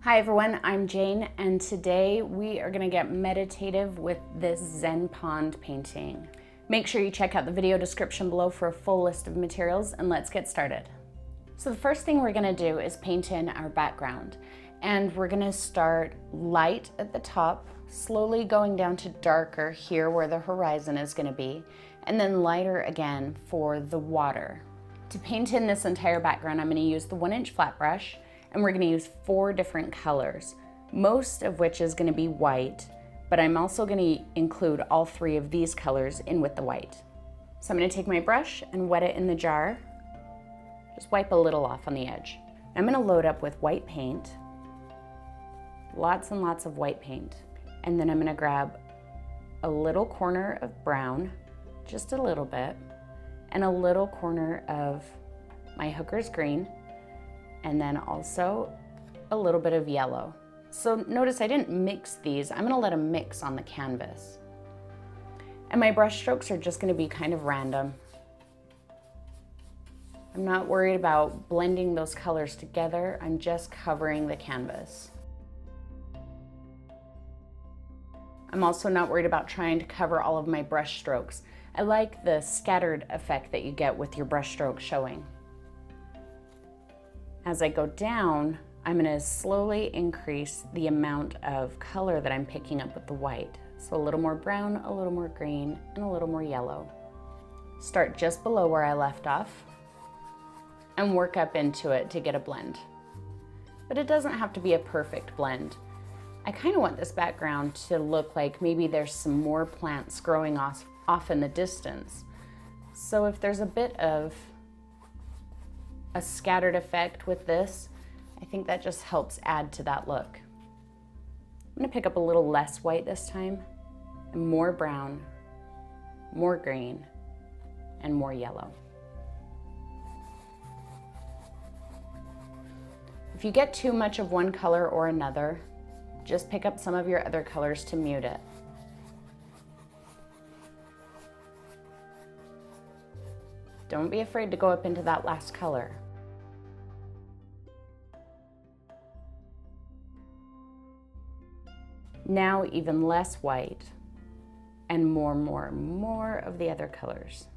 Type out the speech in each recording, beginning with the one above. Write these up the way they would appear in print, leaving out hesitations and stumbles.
Hi everyone, I'm Jane, and today we are gonna get meditative with this Zen pond painting. Make sure you check out the video description below for a full list of materials, and let's get started. So the first thing we're gonna do is paint in our background, and we're gonna start light at the top, slowly going down to darker here where the horizon is gonna be, and then lighter again for the water. To paint in this entire background, I'm gonna use the 1-inch flat brush, and we're gonna use 4 different colors, most of which is gonna be white, but I'm also gonna include all 3 of these colors in with the white. So I'm gonna take my brush and wet it in the jar, just wipe a little off on the edge. I'm gonna load up with white paint, lots and lots of white paint, and then I'm gonna grab a little corner of brown, just a little bit, and a little corner of my Hooker's green, and then also a little bit of yellow. So notice I didn't mix these. I'm gonna let them mix on the canvas. And my brush strokes are just gonna be kind of random. I'm not worried about blending those colors together. I'm just covering the canvas. I'm also not worried about trying to cover all of my brush strokes. I like the scattered effect that you get with your brush strokes showing. As I go down, I'm gonna slowly increase the amount of color that I'm picking up with the white. So a little more brown, a little more green, and a little more yellow. Start just below where I left off and work up into it to get a blend. But it doesn't have to be a perfect blend. I kind of want this background to look like maybe there's some more plants growing off in the distance. So if there's a bit of a scattered effect with this, I think that just helps add to that look. I'm gonna pick up a little less white this time, and more brown, more green, and more yellow. If you get too much of one color or another, just pick up some of your other colors to mute it. Don't be afraid to go up into that last color. Now even less white and more of the other colors.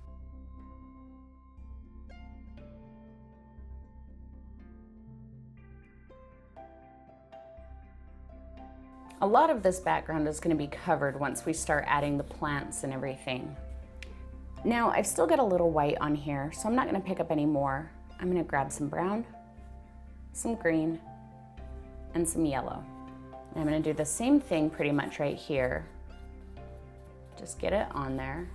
A lot of this background is going to be covered once we start adding the plants and everything. Now I've still got a little white on here, so I'm not going to pick up any more. I'm going to grab some brown, some green, and some yellow. I'm going to do the same thing pretty much right here. Just get it on there.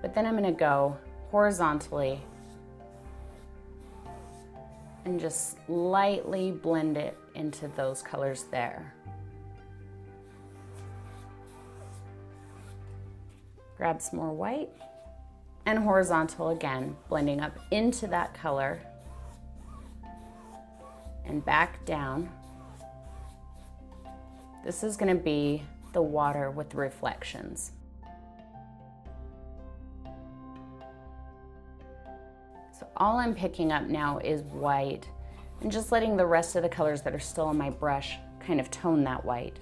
But then I'm going to go horizontally and just lightly blend it into those colors there. Grab some more white and horizontal again, blending up into that color and back down. This is going to be the water with the reflections. So all I'm picking up now is white and just letting the rest of the colors that are still on my brush kind of tone that white.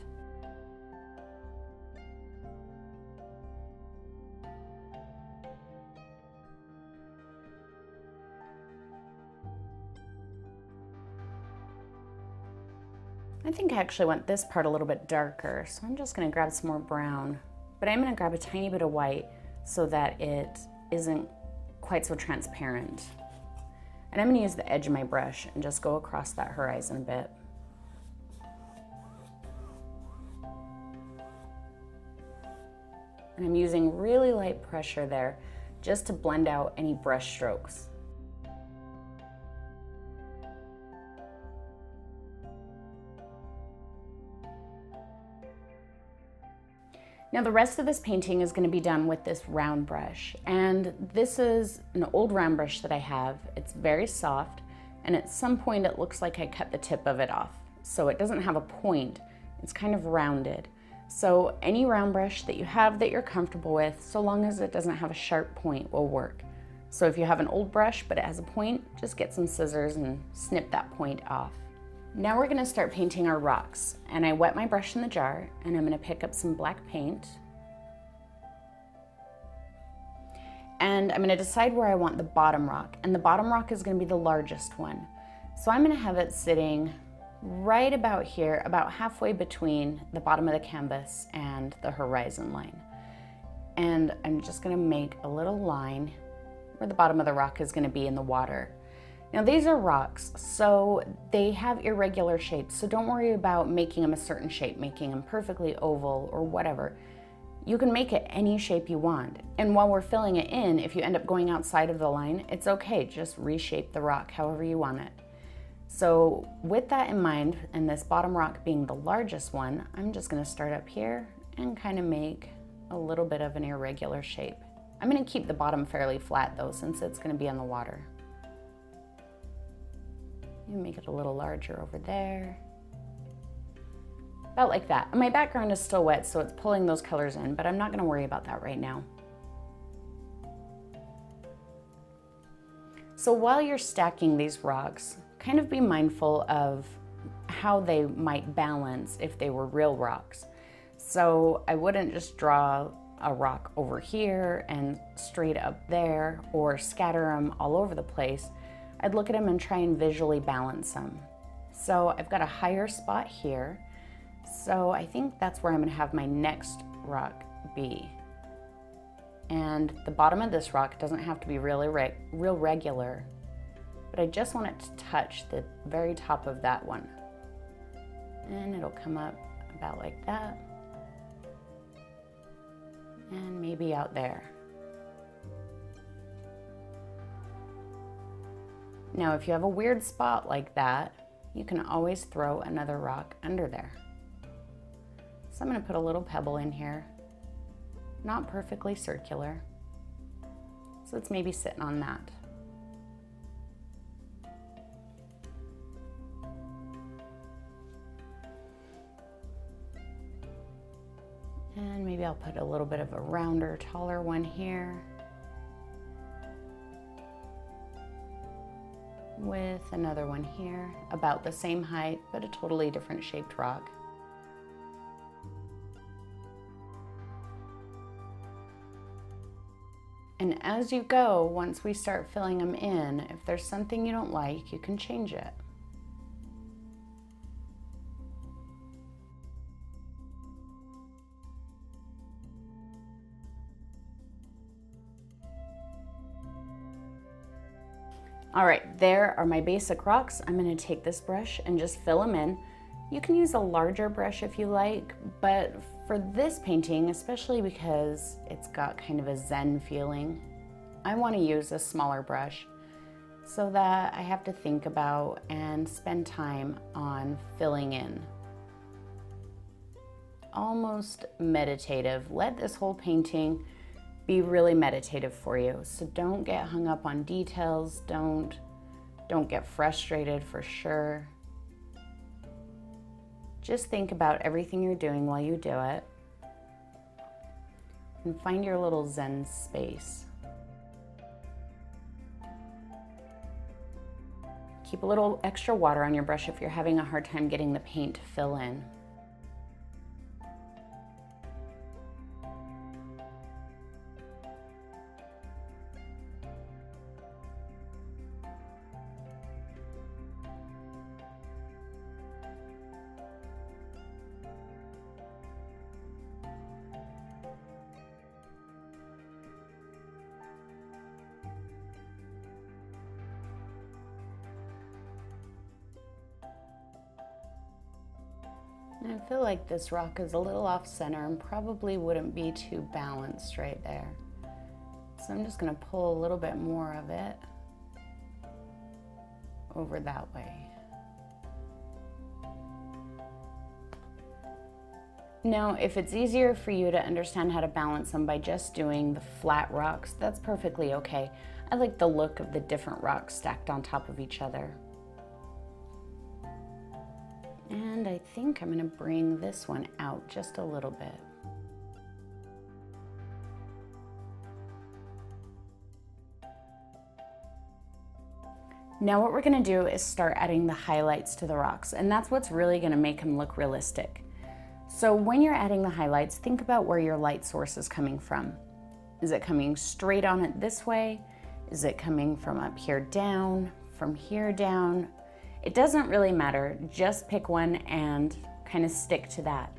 I think I actually want this part a little bit darker, so I'm just gonna grab some more brown, but I'm gonna grab a tiny bit of white so that it isn't quite so transparent. And I'm gonna use the edge of my brush and just go across that horizon a bit. And I'm using really light pressure there just to blend out any brush strokes. Now the rest of this painting is going to be done with this round brush, and this is an old round brush that I have. It's very soft, and at some point it looks like I cut the tip of it off, so it doesn't have a point. It's kind of rounded. So any round brush that you have that you're comfortable with, so long as it doesn't have a sharp point, will work. So if you have an old brush but it has a point, just get some scissors and snip that point off. Now we're gonna start painting our rocks. And I wet my brush in the jar and I'm gonna pick up some black paint. And I'm gonna decide where I want the bottom rock. And the bottom rock is gonna be the largest one. So I'm gonna have it sitting right about here, about halfway between the bottom of the canvas and the horizon line. And I'm just gonna make a little line where the bottom of the rock is gonna be in the water. Now these are rocks, so they have irregular shapes, so don't worry about making them a certain shape, making them perfectly oval or whatever. You can make it any shape you want. And while we're filling it in, if you end up going outside of the line, it's okay, just reshape the rock however you want it. So with that in mind, and this bottom rock being the largest one, I'm just gonna start up here and kind of make a little bit of an irregular shape. I'm gonna keep the bottom fairly flat though, since it's gonna be on the water. You make it a little larger over there. About like that. And my background is still wet, so it's pulling those colors in, but I'm not gonna worry about that right now. So while you're stacking these rocks, kind of be mindful of how they might balance if they were real rocks. So I wouldn't just draw a rock over here and straight up there or scatter them all over the place. I'd look at them and try and visually balance them. So I've got a higher spot here. So I think that's where I'm gonna have my next rock be. And the bottom of this rock doesn't have to be real regular, but I just want it to touch the very top of that one. And it'll come up about like that. And maybe out there. Now, if you have a weird spot like that, you can always throw another rock under there. So I'm gonna put a little pebble in here, not perfectly circular. So it's maybe sitting on that. And maybe I'll put a little bit of a rounder, taller one here. With another one here, about the same height, but a totally different shaped rock. And as you go, once we start filling them in, if there's something you don't like, you can change it. All right, there are my basic rocks. I'm gonna take this brush and just fill them in. You can use a larger brush if you like, but for this painting, especially because it's got kind of a zen feeling, I wanna use a smaller brush so that I have to think about and spend time on filling in. Almost meditative. Let this whole painting be really meditative for you. So don't get hung up on details, don't get frustrated for sure. Just think about everything you're doing while you do it and find your little zen space. Keep a little extra water on your brush if you're having a hard time getting the paint to fill in. I feel like this rock is a little off center and probably wouldn't be too balanced right there. So I'm just gonna pull a little bit more of it over that way. Now, if it's easier for you to understand how to balance them by just doing the flat rocks, that's perfectly okay. I like the look of the different rocks stacked on top of each other. And I think I'm gonna bring this one out just a little bit. Now what we're gonna do is start adding the highlights to the rocks, and that's what's really gonna make them look realistic. So when you're adding the highlights, think about where your light source is coming from. Is it coming straight on it this way? Is it coming from up here down, from here down? It doesn't really matter, just pick one and kind of stick to that.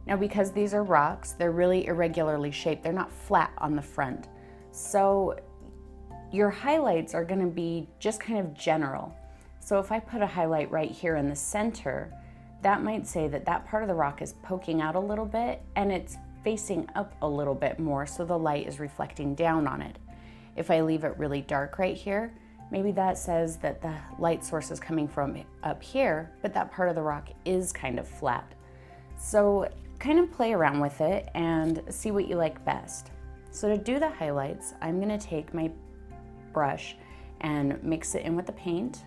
Now because these are rocks, they're really irregularly shaped, they're not flat on the front. So your highlights are gonna be just kind of general. So if I put a highlight right here in the center, that might say that that part of the rock is poking out a little bit and it's facing up a little bit more so the light is reflecting down on it. If I leave it really dark right here, maybe that says that the light source is coming from up here, but that part of the rock is kind of flat. So kind of play around with it and see what you like best. So to do the highlights, I'm gonna take my brush and mix it in with the paint,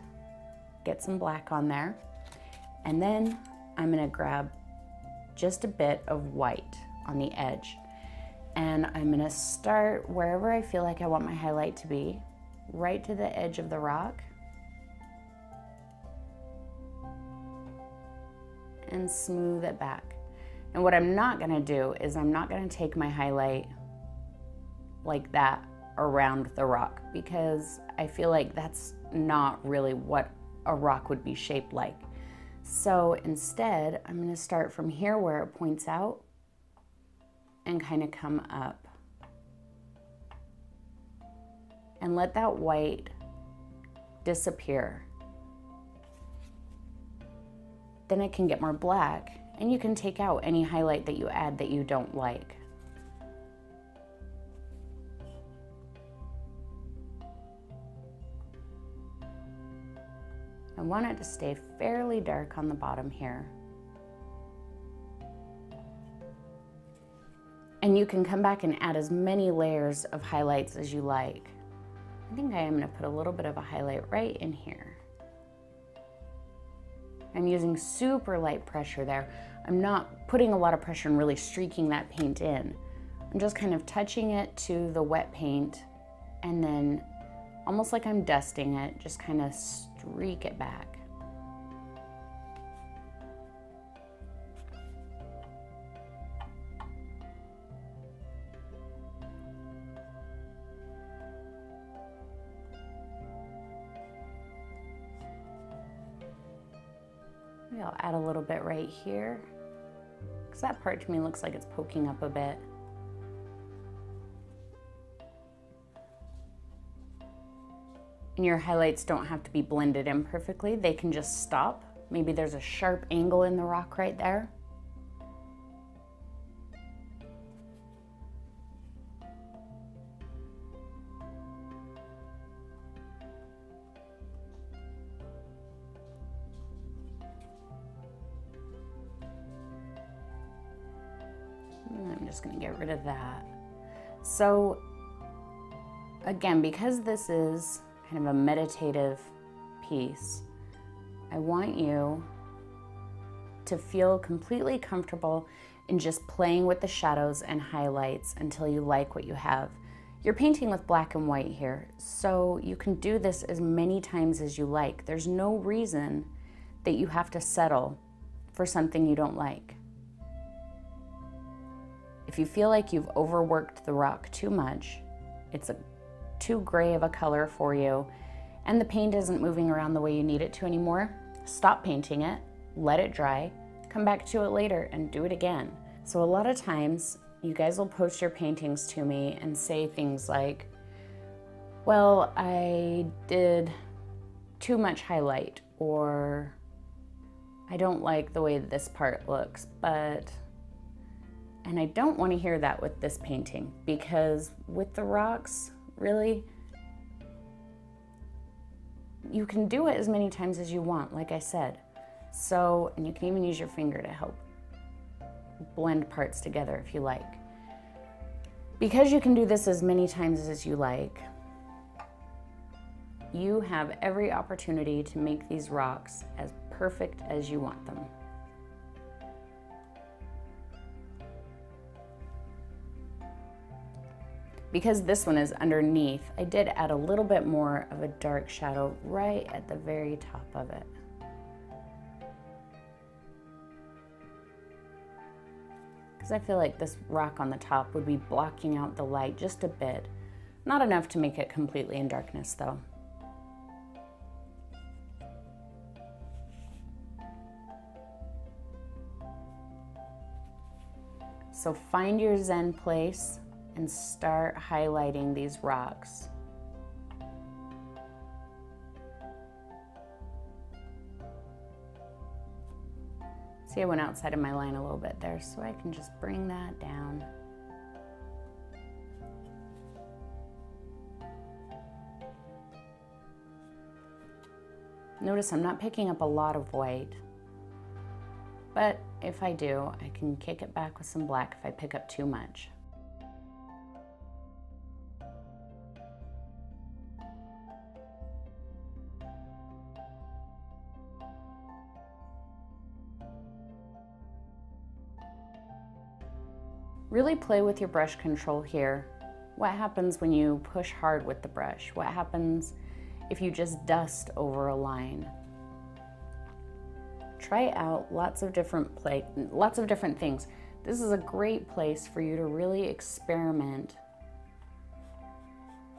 get some black on there, and then I'm gonna grab just a bit of white on the edge. And I'm gonna start wherever I feel like I want my highlight to be, right to the edge of the rock, and smooth it back. And what I'm not gonna do is I'm not gonna take my highlight like that around the rock, because I feel like that's not really what a rock would be shaped like. So instead, I'm gonna start from here where it points out and kind of come up. And let that white disappear. Then I can get more black, and you can take out any highlight that you add that you don't like. I want it to stay fairly dark on the bottom here. And you can come back and add as many layers of highlights as you like. I think I am gonna put a little bit of a highlight right in here. I'm using super light pressure there. I'm not putting a lot of pressure and really streaking that paint in. I'm just kind of touching it to the wet paint, and then almost like I'm dusting it, just kind of streak it back. Maybe I'll add a little bit right here, because that part to me looks like it's poking up a bit. And your highlights don't have to be blended in perfectly. They can just stop. Maybe there's a sharp angle in the rock right there. And I'm just gonna get rid of that. So again, because this is kind of a meditative piece, I want you to feel completely comfortable in just playing with the shadows and highlights until you like what you have. You're painting with black and white here, so you can do this as many times as you like. There's no reason that you have to settle for something you don't like. If you feel like you've overworked the rock too much, it's too gray of a color for you, and the paint isn't moving around the way you need it to anymore, stop painting it, let it dry, come back to it later and do it again. So a lot of times you guys will post your paintings to me and say things like, well, I did too much highlight, or I don't like the way this part looks, but... And I don't want to hear that with this painting, because with the rocks, really, you can do it as many times as you want, like I said. So, and you can even use your finger to help blend parts together if you like. Because you can do this as many times as you like, you have every opportunity to make these rocks as perfect as you want them. Because this one is underneath, I did add a little bit more of a dark shadow right at the very top of it. Because I feel like this rock on the top would be blocking out the light just a bit. Not enough to make it completely in darkness though. So find your Zen place and start highlighting these rocks. See, I went outside of my line a little bit there, so I can just bring that down. Notice I'm not picking up a lot of white, but if I do, I can kick it back with some black if I pick up too much. Really play with your brush control here. What happens when you push hard with the brush? What happens if you just dust over a line? Try out lots of different things. This is a great place for you to really experiment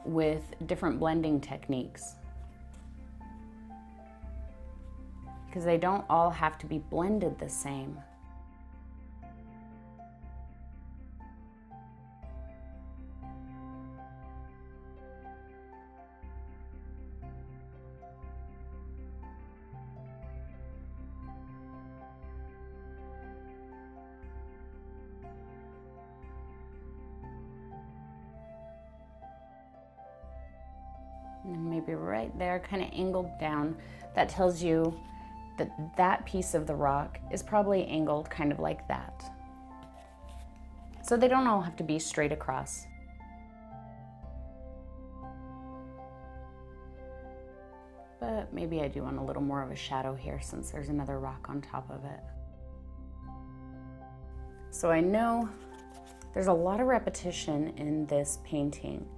with different blending techniques, because they don't all have to be blended the same. And maybe right there, kind of angled down. That tells you that that piece of the rock is probably angled kind of like that. So they don't all have to be straight across. But maybe I do want a little more of a shadow here since there's another rock on top of it. So I know there's a lot of repetition in this painting.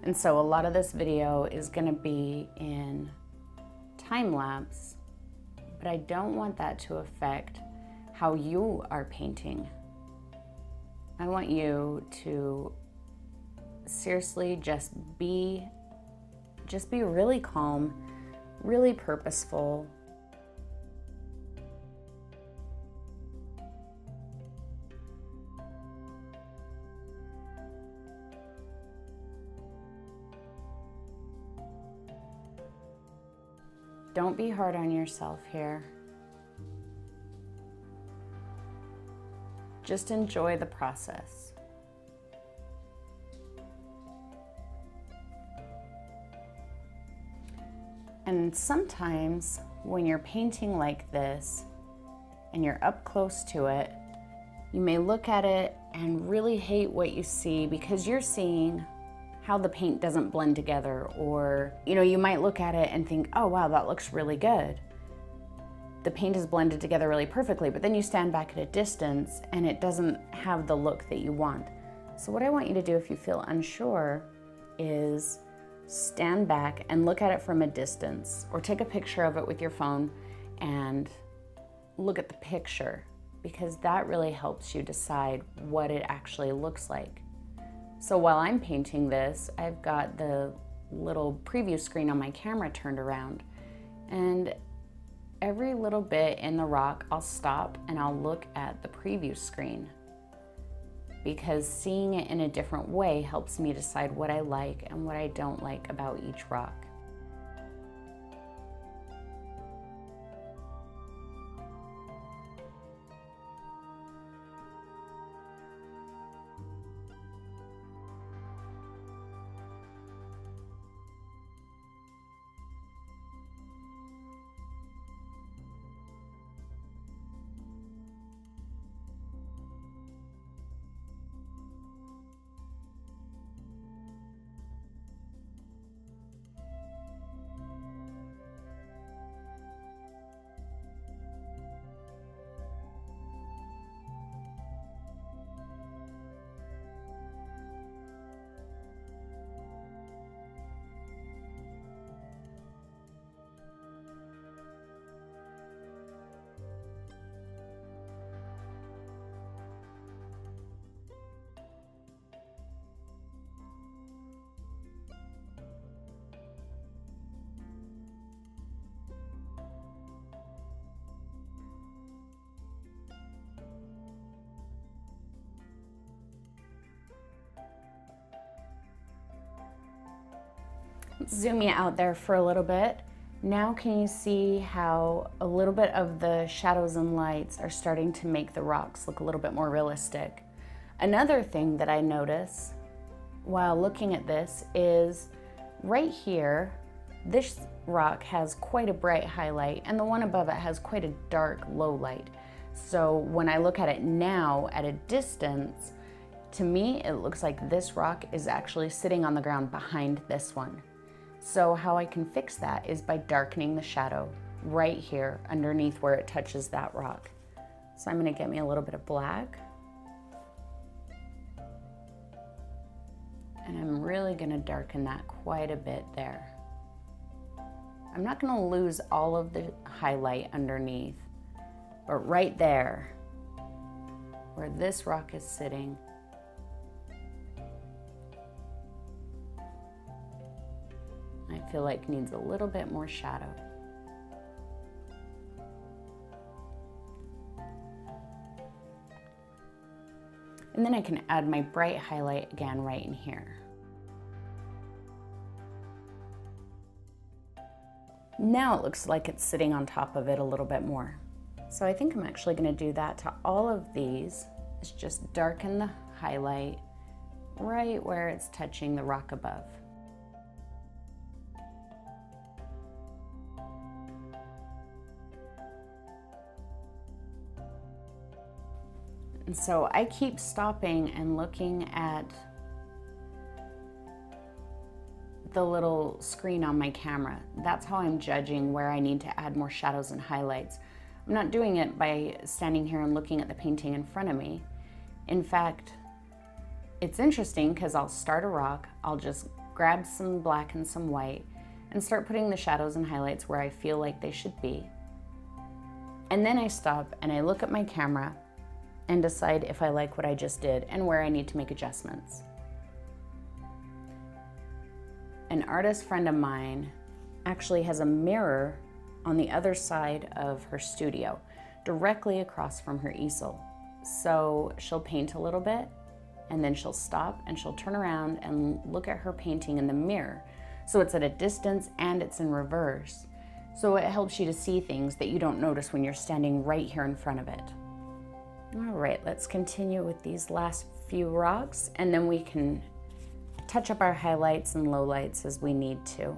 And so a lot of this video is going to be in time lapse, but I don't want that to affect how you are painting. I want you to seriously just be really calm, really purposeful. Don't be hard on yourself here. Just enjoy the process. And sometimes when you're painting like this and you're up close to it, you may look at it and really hate what you see because you're seeing how the paint doesn't blend together, or you might look at it and think, oh wow, that looks really good. The paint is blended together really perfectly, but then you stand back at a distance and it doesn't have the look that you want. So what I want you to do if you feel unsure is stand back and look at it from a distance, or take a picture of it with your phone and look at the picture, because that really helps you decide what it actually looks like. So while I'm painting this, I've got the little preview screen on my camera turned around, and every little bit in the rock, I'll stop and I'll look at the preview screen, because seeing it in a different way helps me decide what I like and what I don't like about each rock. Zoom you out there for a little bit. Now can you see how a little bit of the shadows and lights are starting to make the rocks look a little bit more realistic? Another thing that I notice while looking at this is right here, this rock has quite a bright highlight and the one above it has quite a dark low light. So when I look at it now at a distance, to me it looks like this rock is actually sitting on the ground behind this one. So how I can fix that is by darkening the shadow right here underneath where it touches that rock. So I'm going to get me a little bit of black. And I'm really going to darken that quite a bit there. I'm not going to lose all of the highlight underneath, but right there where this rock is sitting, I feel like needs a little bit more shadow. And then I can add my bright highlight again right in here. Now it looks like it's sitting on top of it a little bit more. So I think I'm actually going to do that to all of these. Is just darken the highlight right where it's touching the rock above. And so I keep stopping and looking at the little screen on my camera. That's how I'm judging where I need to add more shadows and highlights. I'm not doing it by standing here and looking at the painting in front of me. In fact, it's interesting because I'll start a rock, I'll just grab some black and some white and start putting the shadows and highlights where I feel like they should be. And then I stop and I look at my camera and decide if I like what I just did and where I need to make adjustments. An artist friend of mine actually has a mirror on the other side of her studio, directly across from her easel. So she'll paint a little bit and then she'll stop and she'll turn around and look at her painting in the mirror. So it's at a distance and it's in reverse. So it helps you to see things that you don't notice when you're standing right here in front of it. All right, let's continue with these last few rocks and then we can touch up our highlights and lowlights as we need to.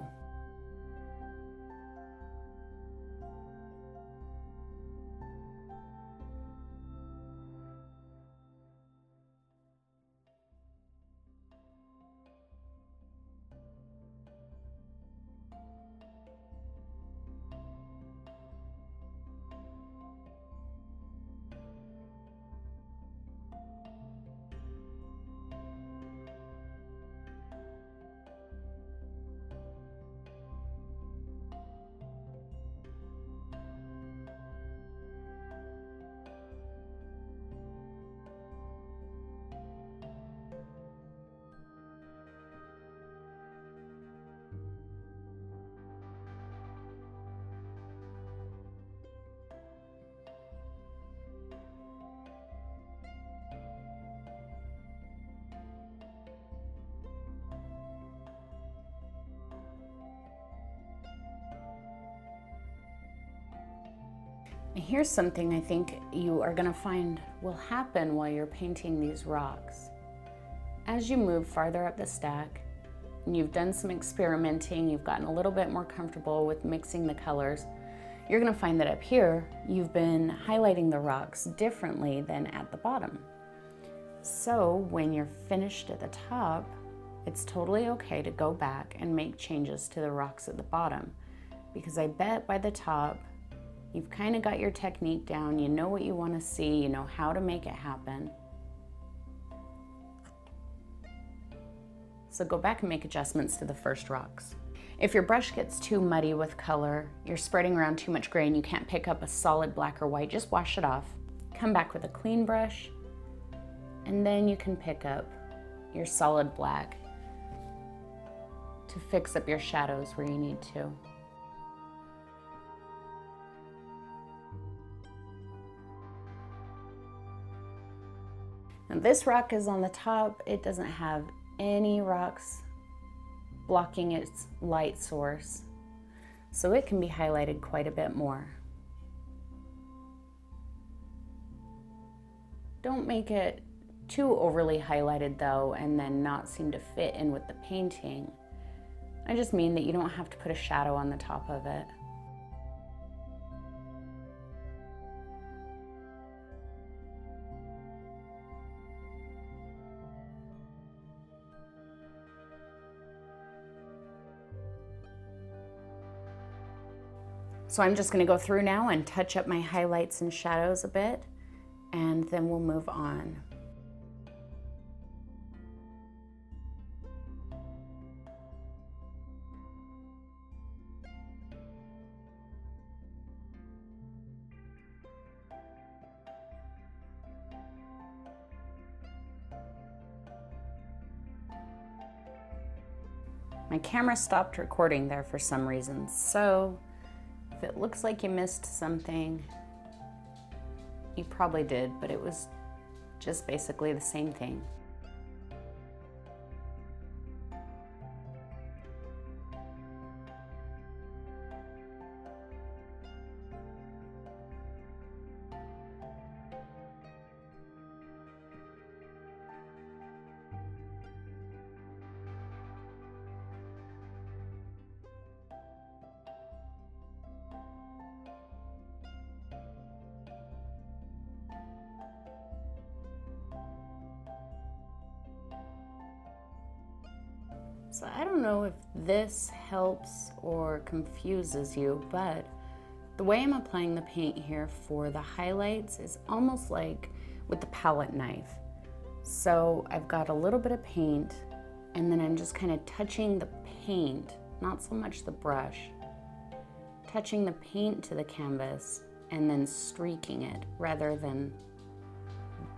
Here's something I think you are going to find will happen while you're painting these rocks. As you move farther up the stack, and you've done some experimenting, you've gotten a little bit more comfortable with mixing the colors, you're going to find that up here, you've been highlighting the rocks differently than at the bottom. So when you're finished at the top, it's totally okay to go back and make changes to the rocks at the bottom, because I bet by the top, you've kind of got your technique down, you know what you want to see, you know how to make it happen. So go back and make adjustments to the first rocks. If your brush gets too muddy with color, you're spreading around too much gray and you can't pick up a solid black or white, just wash it off. Come back with a clean brush, and then you can pick up your solid black to fix up your shadows where you need to. Now this rock is on the top. It doesn't have any rocks blocking its light source, so it can be highlighted quite a bit more. Don't make it too overly highlighted though, and then not seem to fit in with the painting. I just mean that you don't have to put a shadow on the top of it. So I'm just going to go through now and touch up my highlights and shadows a bit, and then we'll move on. My camera stopped recording there for some reason, so if it looks like you missed something, you probably did, but it was just basically the same thing. So I don't know if this helps or confuses you, but the way I'm applying the paint here for the highlights is almost like with the palette knife. So I've got a little bit of paint, and then I'm just kind of touching the paint, not so much the brush, touching the paint to the canvas and then streaking it rather than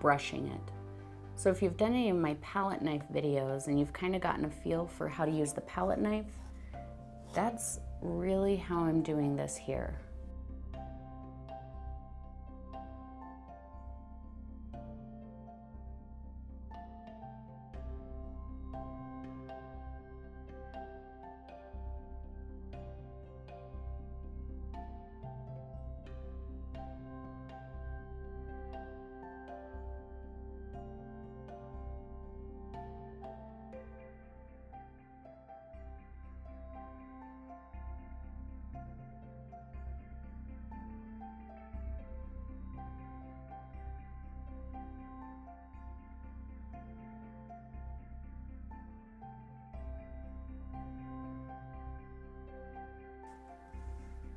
brushing it. So if you've done any of my palette knife videos and you've kind of gotten a feel for how to use the palette knife, that's really how I'm doing this here.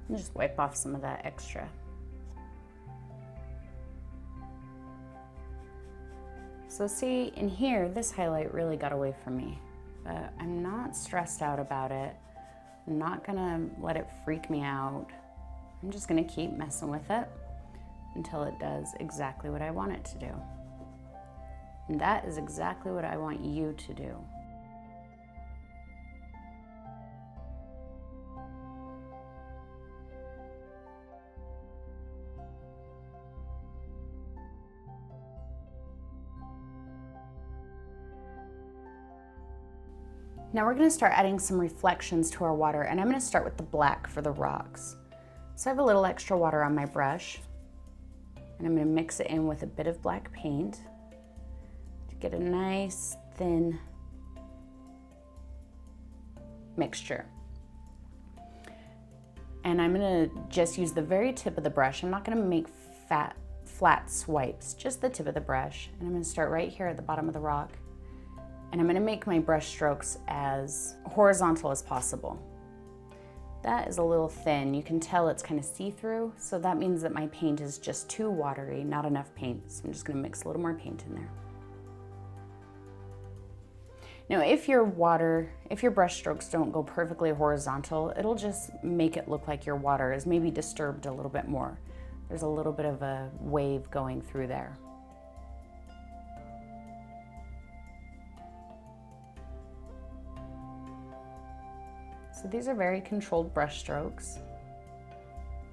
And just wipe off some of that extra. So see, in here, this highlight really got away from me, but I'm not stressed out about it. I'm not gonna let it freak me out. I'm just gonna keep messing with it until it does exactly what I want it to do. And that is exactly what I want you to do. Now we're going to start adding some reflections to our water, and I'm going to start with the black for the rocks. So I have a little extra water on my brush, and I'm going to mix it in with a bit of black paint to get a nice thin mixture. And I'm going to just use the very tip of the brush. I'm not going to make flat swipes, just the tip of the brush. And I'm going to start right here at the bottom of the rock. And I'm going to make my brush strokes as horizontal as possible. That is a little thin. You can tell it's kind of see-through, so that means that my paint is just too watery, not enough paint. So I'm just going to mix a little more paint in there. Now, if your brush strokes don't go perfectly horizontal, it'll just make it look like your water is maybe disturbed a little bit more. There's a little bit of a wave going through there. So these are very controlled brush strokes,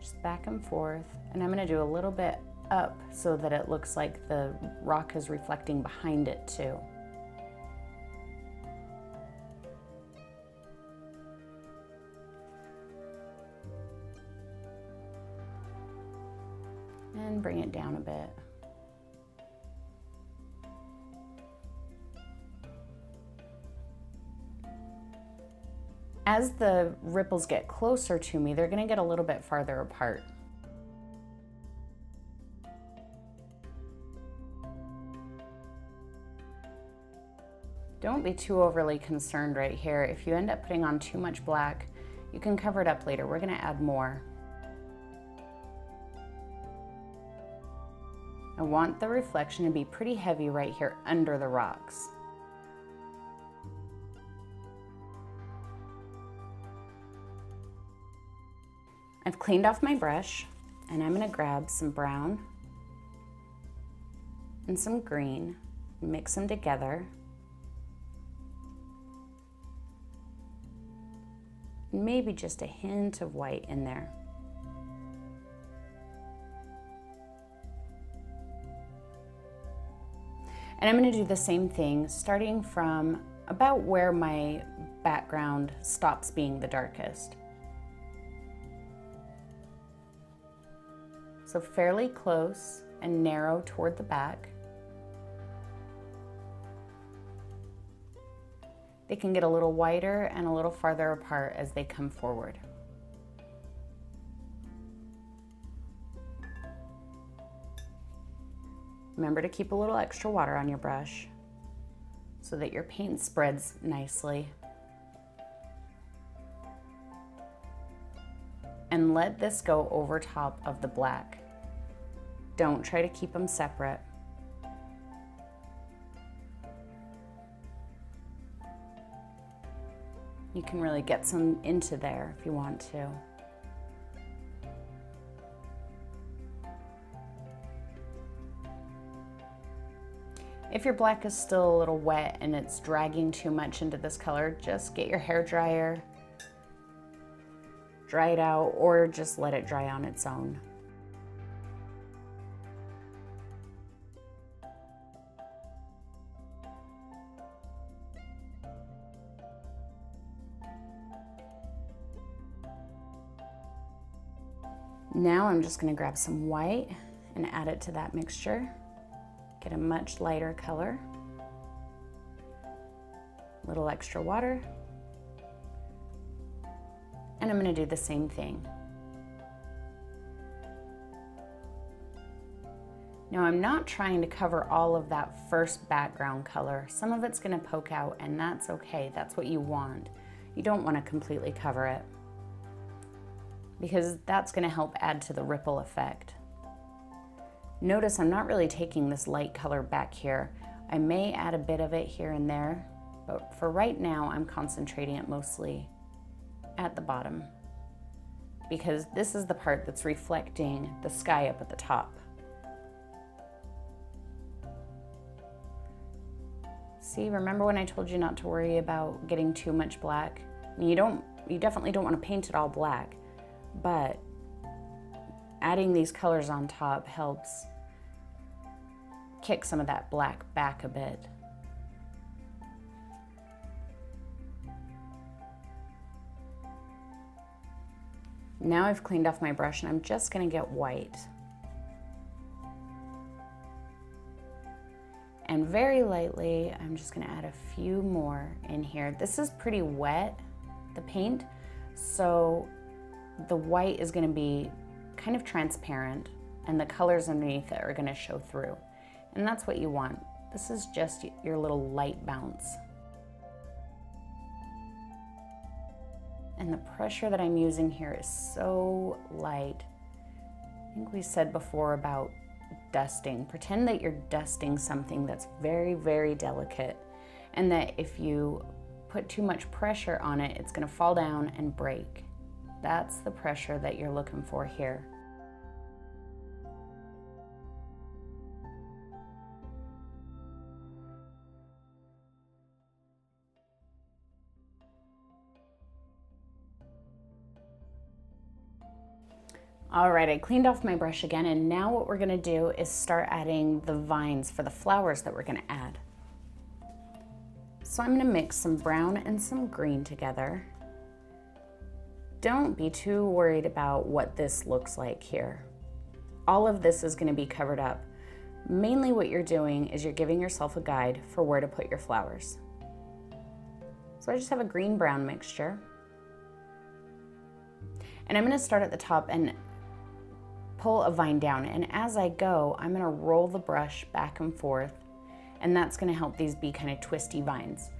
just back and forth. And I'm going to do a little bit up so that it looks like the rock is reflecting behind it too. and bring it down a bit. As the ripples get closer to me, they're going to get a little bit farther apart. Don't be too overly concerned right here. If you end up putting on too much black, you can cover it up later. We're going to add more. I want the reflection to be pretty heavy right here under the rocks. I've cleaned off my brush and I'm going to grab some brown and some green, mix them together. Maybe just a hint of white in there. And I'm going to do the same thing starting from about where my background stops being the darkest. So fairly close and narrow toward the back. They can get a little wider and a little farther apart as they come forward. Remember to keep a little extra water on your brush so that your paint spreads nicely. And let this go over top of the black. Don't try to keep them separate. You can really get some into there if you want to. If your black is still a little wet and it's dragging too much into this color, just get your hair dryer, dry it out, or just let it dry on its own. Now I'm just going to grab some white and add it to that mixture. Get a much lighter color. A little extra water. And I'm going to do the same thing. Now I'm not trying to cover all of that first background color. Some of it's going to poke out, and that's okay. That's what you want. You don't want to completely cover it, because that's going to help add to the ripple effect. Notice I'm not really taking this light color back here. I may add a bit of it here and there, but for right now I'm concentrating it mostly at the bottom, because this is the part that's reflecting the sky up at the top. See, remember when I told you not to worry about getting too much black? You definitely don't want to paint it all black, but adding these colors on top helps kick some of that black back a bit. Now I've cleaned off my brush and I'm just going to get white. And very lightly, I'm just going to add a few more in here. This is pretty wet, the paint, so the white is going to be kind of transparent and the colors underneath it are going to show through. And that's what you want. This is just your little light bounce. And the pressure that I'm using here is so light. I think we said before about dusting. Pretend that you're dusting something that's very, very delicate, and that if you put too much pressure on it, it's going to fall down and break. That's the pressure that you're looking for here. All right, I cleaned off my brush again, and now what we're gonna do is start adding the vines for the flowers that we're gonna add. So I'm gonna mix some brown and some green together. Don't be too worried about what this looks like here. all of this is going to be covered up. Mainly what you're doing is you're giving yourself a guide for where to put your flowers. So I just have a green-brown mixture. And I'm going to start at the top and pull a vine down. And as I go, I'm going to roll the brush back and forth, and that's going to help these be kind of twisty vines.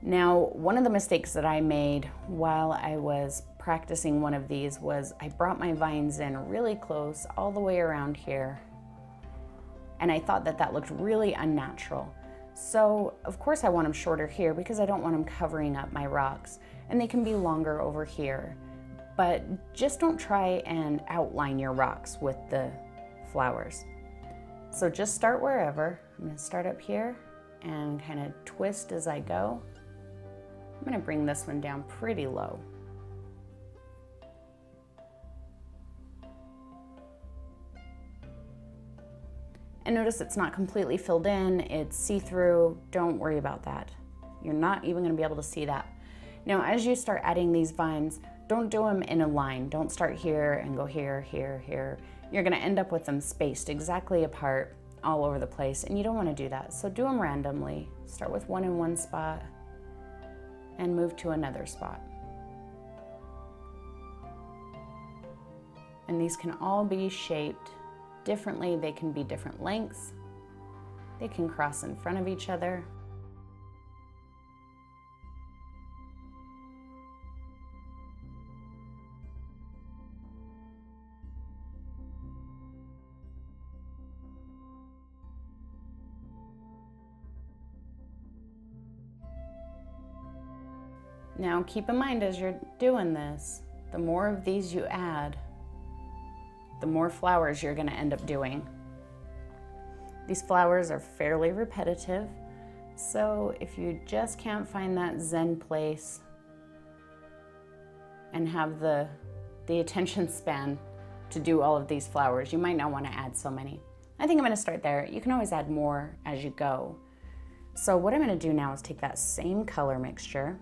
Now, one of the mistakes that I made while I was practicing one of these was I brought my vines in really close all the way around here, and I thought that that looked really unnatural. So of course I want them shorter here because I don't want them covering up my rocks, and they can be longer over here. But just don't try and outline your rocks with the flowers. So just start wherever. I'm going to start up here and kind of twist as I go. I'm going to bring this one down pretty low. And notice it's not completely filled in, it's see-through. Don't worry about that. You're not even going to be able to see that. Now, as you start adding these vines, don't do them in a line. Don't start here and go here, here, here. You're going to end up with them spaced exactly apart all over the place, and you don't want to do that. So do them randomly. Start with one in one spot and move to another spot. And these can all be shaped differently. They can be different lengths. They can cross in front of each other. Now keep in mind as you're doing this, the more of these you add, the more flowers you're going to end up doing. These flowers are fairly repetitive, so if you just can't find that zen place and have the attention span to do all of these flowers, you might not want to add so many. I think I'm going to start there. You can always add more as you go. So what I'm going to do now is take that same color mixture,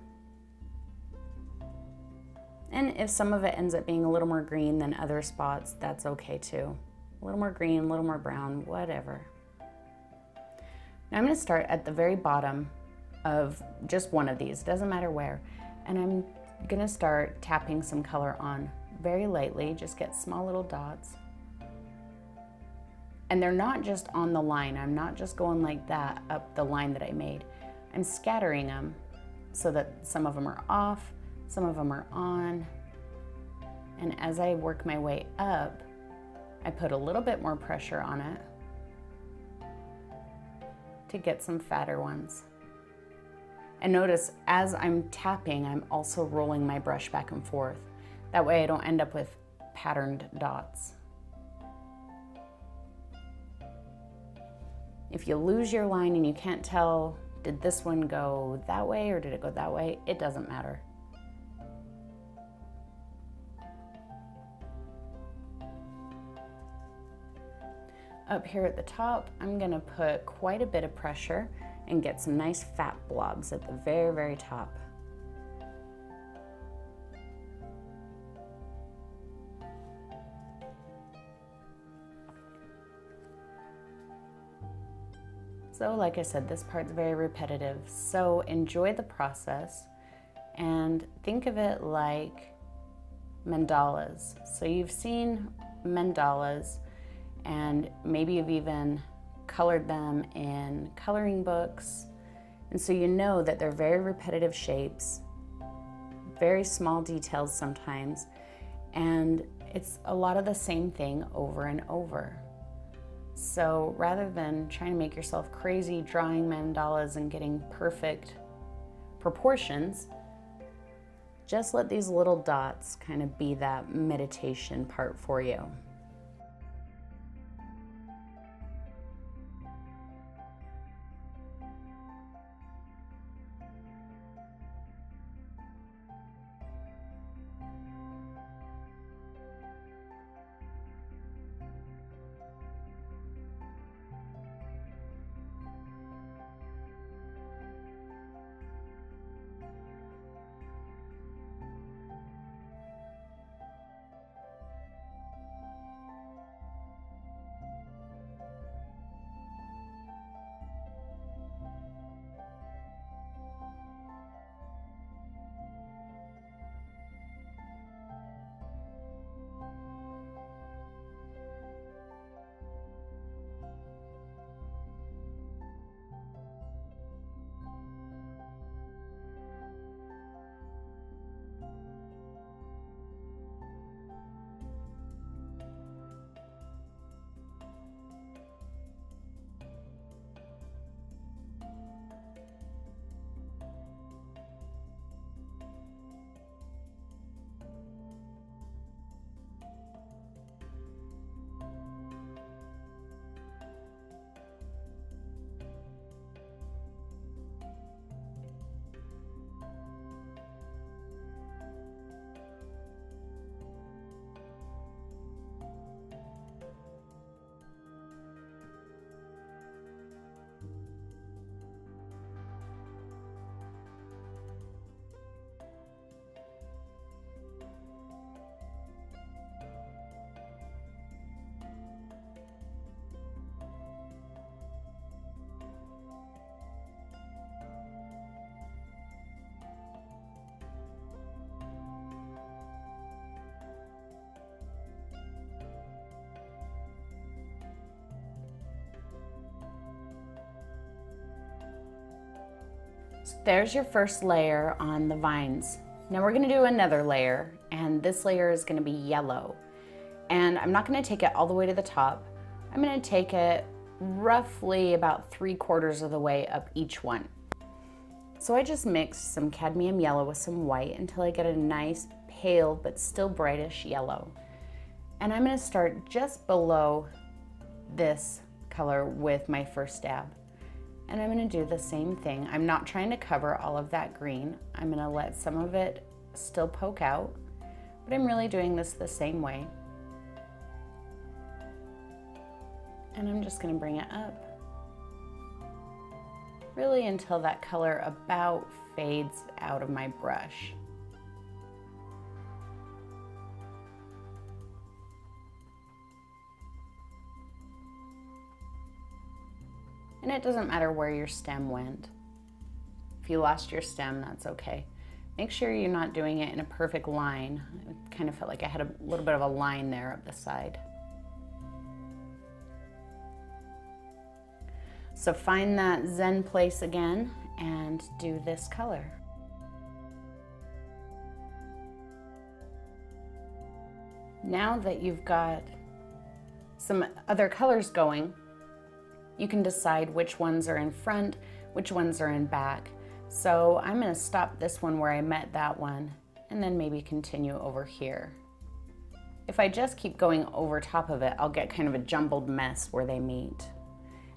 and if some of it ends up being a little more green than other spots, that's okay too. A little more green, a little more brown, whatever. Now I'm going to start at the very bottom of just one of these, doesn't matter where, and I'm going to start tapping some color on very lightly, just get small little dots. And they're not just on the line, I'm not just going like that up the line that I made. I'm scattering them so that some of them are off, some of them are on, and as I work my way up, I put a little bit more pressure on it to get some fatter ones. And notice as I'm tapping, I'm also rolling my brush back and forth. That way I don't end up with patterned dots. If you lose your line and you can't tell, did this one go that way or did it go that way? It doesn't matter. Up here at the top, I'm going to put quite a bit of pressure and get some nice fat blobs at the very, very top. So like I said, this part's very repetitive, so enjoy the process and think of it like mandalas. So you've seen mandalas, and maybe you've even colored them in coloring books. And so you know that they're very repetitive shapes, very small details sometimes, and it's a lot of the same thing over and over. So rather than trying to make yourself crazy drawing mandalas and getting perfect proportions, just let these little dots kind of be that meditation part for you. So there's your first layer on the vines. Now we're gonna do another layer, and this layer is gonna be yellow. And I'm not gonna take it all the way to the top. I'm gonna take it roughly about 3/4 of the way up each one. So I just mixed some cadmium yellow with some white until I get a nice pale but still brightish yellow. And I'm gonna start just below this color with my first dab. And I'm gonna do the same thing. I'm not trying to cover all of that green. I'm gonna let some of it still poke out, but I'm really doing this the same way. And I'm just gonna bring it up, really until that color about fades out of my brush. And it doesn't matter where your stem went. If you lost your stem, that's okay. Make sure you're not doing it in a perfect line. It kind of felt like I had a little bit of a line there up the side. So find that zen place again and do this color. Now that you've got some other colors going, you can decide which ones are in front, which ones are in back. So I'm gonna stop this one where I met that one and then maybe continue over here. If I just keep going over top of it, I'll get kind of a jumbled mess where they meet.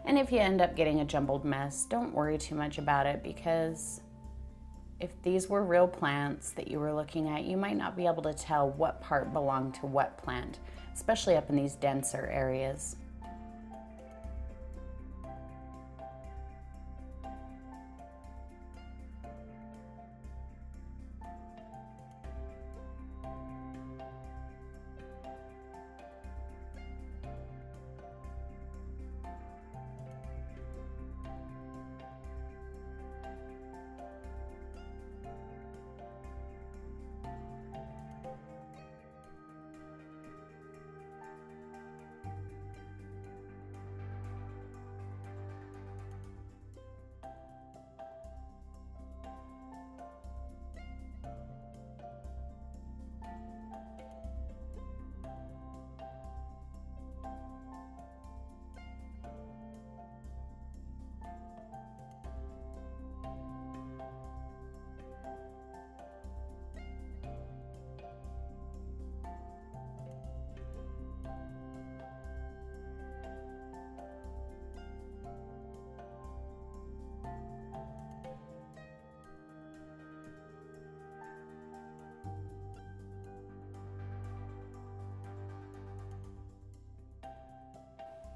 And if you end up getting a jumbled mess, don't worry too much about it, because if these were real plants that you were looking at, you might not be able to tell what part belonged to what plant, especially up in these denser areas.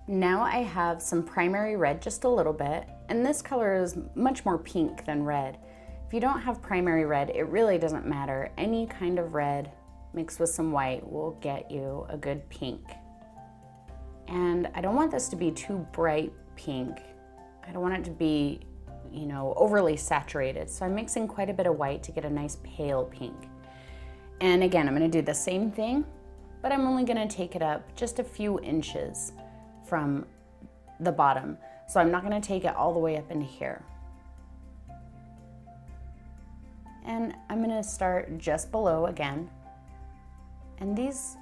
Now I have some primary red, just a little bit, and this color is much more pink than red. If you don't have primary red, it really doesn't matter. Any kind of red mixed with some white will get you a good pink. And I don't want this to be too bright pink. I don't want it to be, you know, overly saturated. So I'm mixing quite a bit of white to get a nice pale pink. And again, I'm gonna do the same thing, but I'm only gonna take it up just a few inches from the bottom. So I'm not gonna take it all the way up into here. And I'm gonna start just below again. And these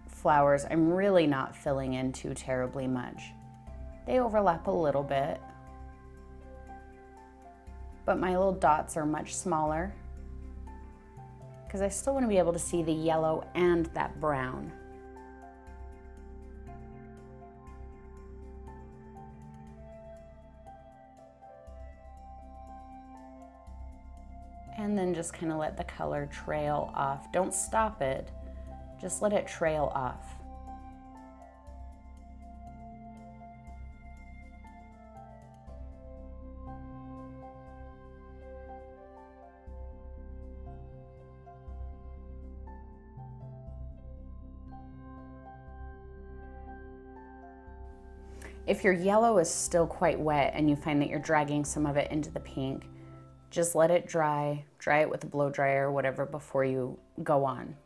flowers, I'm really not filling in too terribly much. They overlap a little bit, but my little dots are much smaller because I still wanna be able to see the yellow and that brown. And then just kind of let the color trail off. Don't stop it, just let it trail off. If your yellow is still quite wet and you find that you're dragging some of it into the pink, just let it dry it with a blow dryer or whatever before you go on.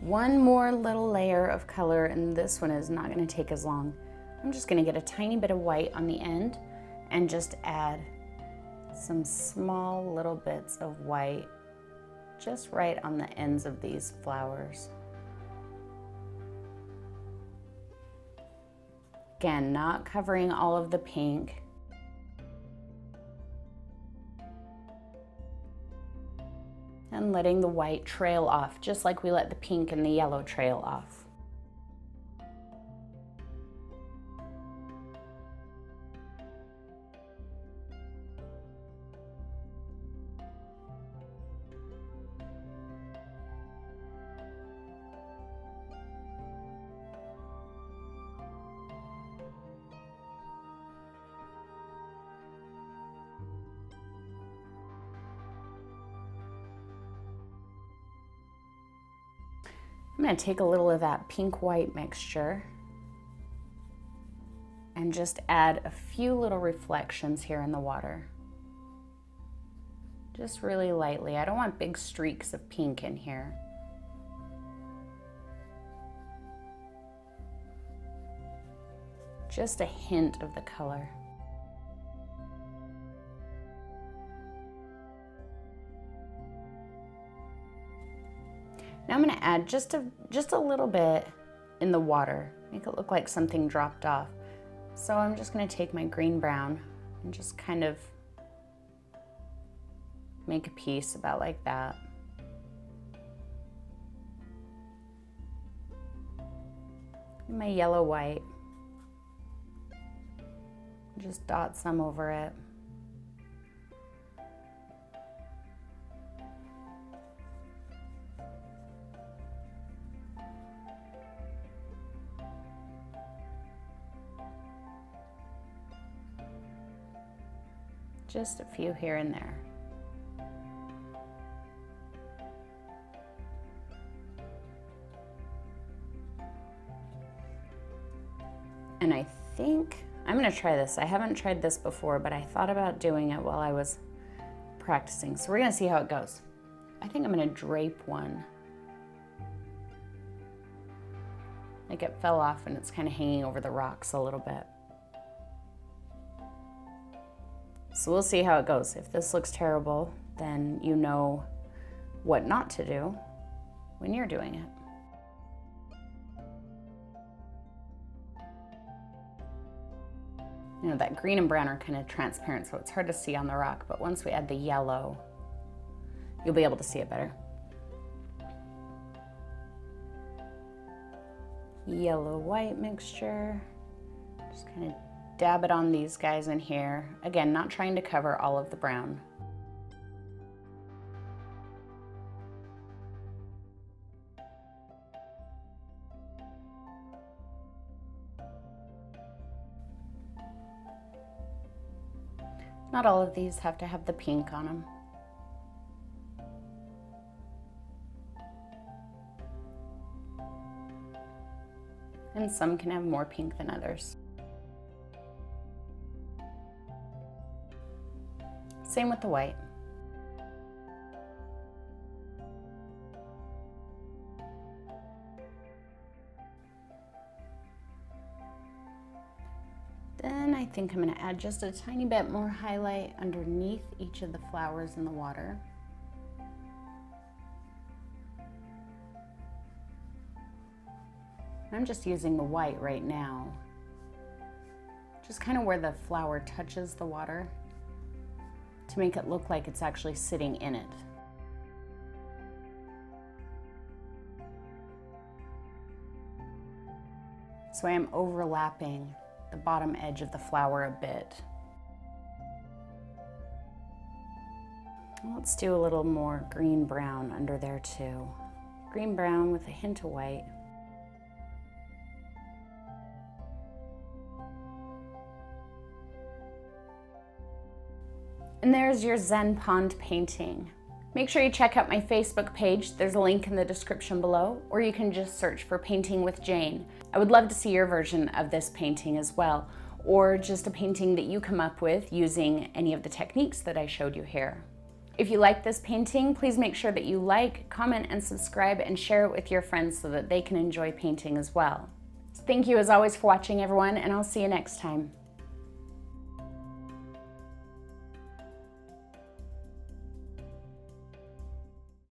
one more little layer of color, and this one is not going to take as long. I'm just going to get a tiny bit of white on the end and just add some small little bits of white just right on the ends of these flowers. Again, not covering all of the pink. And letting the white trail off, just like we let the pink and the yellow trail off. I'm going to take a little of that pink-white mixture and just add a few little reflections here in the water. Just really lightly. I don't want big streaks of pink in here. Just a hint of the color. Now I'm going to add just a little bit in the water, make it look like something dropped off. So I'm just going to take my green brown and just kind of make a piece about like that. And my yellow white, just dot some over it. Just a few here and there. And I think I'm going to try this. I haven't tried this before, but I thought about doing it while I was practicing. So we're going to see how it goes. I think I'm going to drape one. Like it fell off and it's kind of hanging over the rocks a little bit. So we'll see how it goes. If this looks terrible, then you know what not to do when you're doing it. You know, that green and brown are kind of transparent, so it's hard to see on the rock, but once we add the yellow, you'll be able to see it better. Yellow-white mixture, just kind of dab it on these guys in here. Again, not trying to cover all of the brown. Not all of these have to have the pink on them. And some can have more pink than others. Same with the white. Then I think I'm going to add just a tiny bit more highlight underneath each of the flowers in the water. I'm just using the white right now, just kind of where the flower touches the water, to make it look like it's actually sitting in it. So I am overlapping the bottom edge of the flower a bit. Let's do a little more green-brown under there too. Green-brown with a hint of white. And there's your Zen Pond painting. Make sure you check out my Facebook page. There's a link in the description below, or you can just search for Painting with Jane. I would love to see your version of this painting as well, or just a painting that you come up with using any of the techniques that I showed you here. If you like this painting, please make sure that you like, comment, and subscribe, and share it with your friends so that they can enjoy painting as well. Thank you as always for watching, everyone, and I'll see you next time.